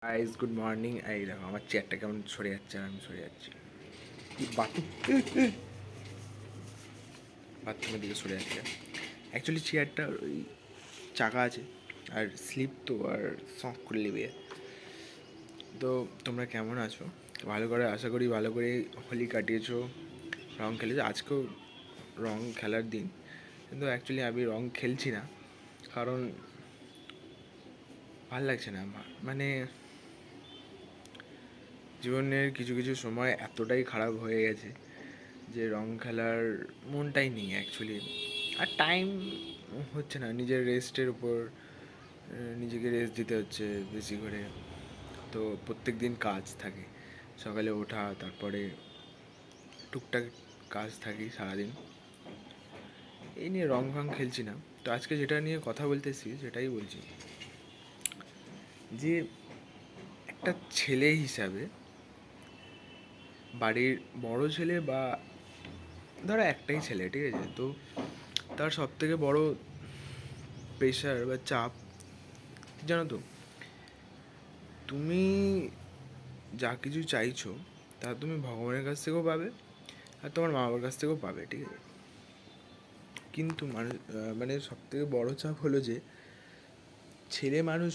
Guys good morning. এই দেখো আমার চেয়ারটা কেমন সরে যাচ্ছে আর আমি সরে যাচ্ছি। বাথরুমের দিকে সরে যাচ্ছে। অ্যাকচুয়ালি চেয়ারটা ওই চাকা আছে আর স্লিপ তো আর শখ করে নেবে। তো তোমরা কেমন আছো? ভালো করে আশা করি ভালো করে হোলি কাটিয়েছো, রং খেলেছো। আজকেও রং খেলার দিন, কিন্তু অ্যাকচুয়ালি আমি রং খেলছি না, কারণ ভাল লাগছে না আমার। মানে জীবনের কিছু কিছু সময় এতটাই খারাপ হয়ে গেছে যে রং খেলার মনটাই নেই অ্যাকচুয়ালি। আর টাইম হচ্ছে না, নিজের রেস্টের উপর নিজেকে রেস্ট দিতে হচ্ছে বেশি করে। তো প্রত্যেক দিন কাজ থাকে, সকালে ওঠা, তারপরে টুকটাক কাজ থাকে সারাদিন। এই নিয়ে রং ফং খেলছি না। তো আজকে যেটা নিয়ে কথা বলতেছি সেটাই বলছি, যে একটা ছেলে হিসাবে, বাড়ির বড় ছেলে বা ধরো একটাই ছেলে, ঠিক আছে, তো তার সব থেকে বড় প্রেশার বা চাপ জানো তো, তুমি যা কিছু চাইছো তা তুমি ভগবানের কাছ থেকেও পাবে আর তোমার মা বাবার কাছ থেকেও পাবে, ঠিক আছে। কিন্তু মানুষ মানে সব থেকে বড় চাপ হলো যে ছেলে মানুষ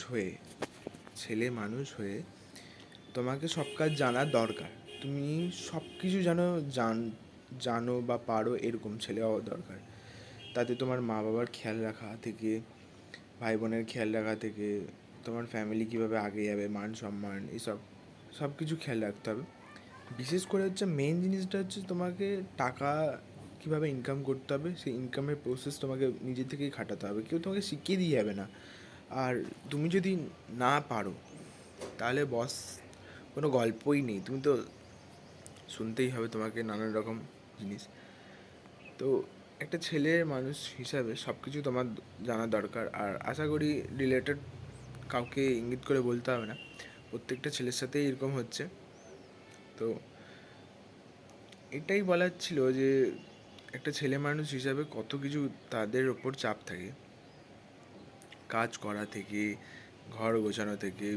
হয়ে তোমাকে সব কাজ জানার দরকার। তুমি সব কিছু জানো বা পারো, এরকম ছেলে হওয়া দরকার। তাতে তোমার মা বাবার খেয়াল রাখা থেকে, ভাই বোনের খেয়াল রাখা থেকে, তোমার ফ্যামিলি কীভাবে আগে যাবে, মান সম্মান, এইসব সব কিছু খেয়াল রাখতে হবে। বিশেষ করে হচ্ছে মেন জিনিসটা হচ্ছে তোমাকে টাকা কীভাবে ইনকাম করতে হবে, সেই ইনকামের প্রসেস তোমাকে নিজে থেকেই খাটাতে হবে, কেউ তোমাকে শিখিয়ে দিয়ে যাবে না। আর তুমি যদি না পারো তাহলে বস কোনো গল্পই নেই, তুমি তো শুনতেই হবে তোমাকে নানান রকম জিনিস। তো একটা ছেলে মানুষ হিসাবে সব কিছু তোমার জানা দরকার। আর আশা করি রিলেটেড কাউকে ইঙ্গিত করে বলতে হবে না, প্রত্যেকটা ছেলের সাথেই এরকম হচ্ছে। তো এটাই বলার ছিল যে একটা ছেলে মানুষ হিসাবে কত কিছু তাদের ওপর চাপ থাকে, কাজ করা থেকে, ঘর গোছানো থেকে,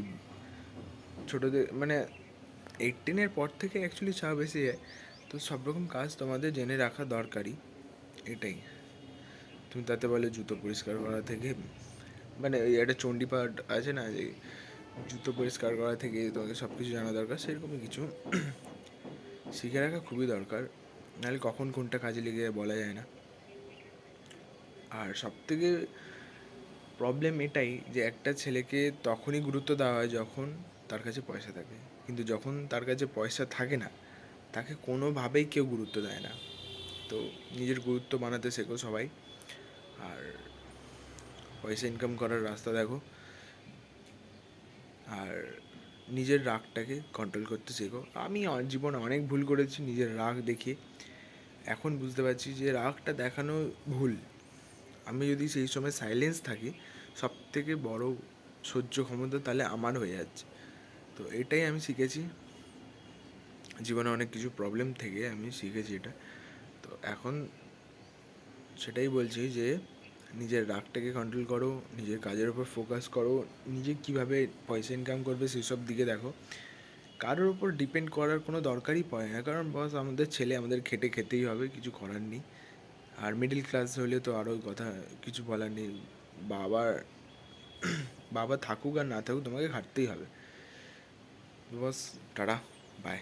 ছোটোদের মানে 18-এর পর থেকে অ্যাকচুয়ালি চাপ এসে যায়। তো সব রকম কাজ তোমাদের জেনে রাখা দরকারি, এটাই। তুমি তাতে বলে জুতো পরিষ্কার করা থেকে, মানে এই একটা চণ্ডীপাঠ আছে না, যে জুতো পরিষ্কার করা থেকে তোমাকে সব কিছু জানা দরকার, সেরকমই কিছু শিখে রাখা খুবই দরকার, নাহলে কখন কোনটা কাজে লেগে যায় বলা যায় না। আর সবথেকে প্রবলেম এটাই যে একটা ছেলেকে তখনই গুরুত্ব দেওয়া হয় যখন তার কাছে পয়সা থাকে, কিন্তু যখন তার কাছে পয়সা থাকে না তাকে কোনোভাবেই কেউ গুরুত্ব দেয় না। তো নিজের গুরুত্ব বানাতে শেখো সবাই, আর পয়সা ইনকাম করার রাস্তা দেখো, আর নিজের রাগটাকে কন্ট্রোল করতে শেখো। আমি জীবনে অনেক ভুল করেছি নিজের রাগ দেখিয়ে, এখন বুঝতে পারছি যে রাগটা দেখানো ভুল। আমি যদি সেই সময় সাইলেন্স থাকি, সব থেকে বড় সহ্য ক্ষমতা তাহলে আমার হয়ে যাচ্ছে। তো এটাই আমি শিখেছি জীবনে, অনেক কিছু প্রবলেম থেকে আমি শিখেছি এটা। তো এখন সেটাই বলছি যে নিজের রাগটাকে কন্ট্রোল করো, নিজের কাজের উপর ফোকাস করো, নিজে কীভাবে পয়সা ইনকাম করবে সেসব দিকে দেখো। কারোর উপর ডিপেন্ড করার কোনো দরকারই পড়ে না, কারণ বস আমাদের ছেলে, আমাদের খেটে খেতেই হবে, কিছু করার নেই। আর মিডিল ক্লাস হলে তো আরও কথা, কিছু বলার নেই। বাবার বাবা থাকুক আর না থাকুক তোমাকে খাটতেই হবে। বস টাটা, বাই।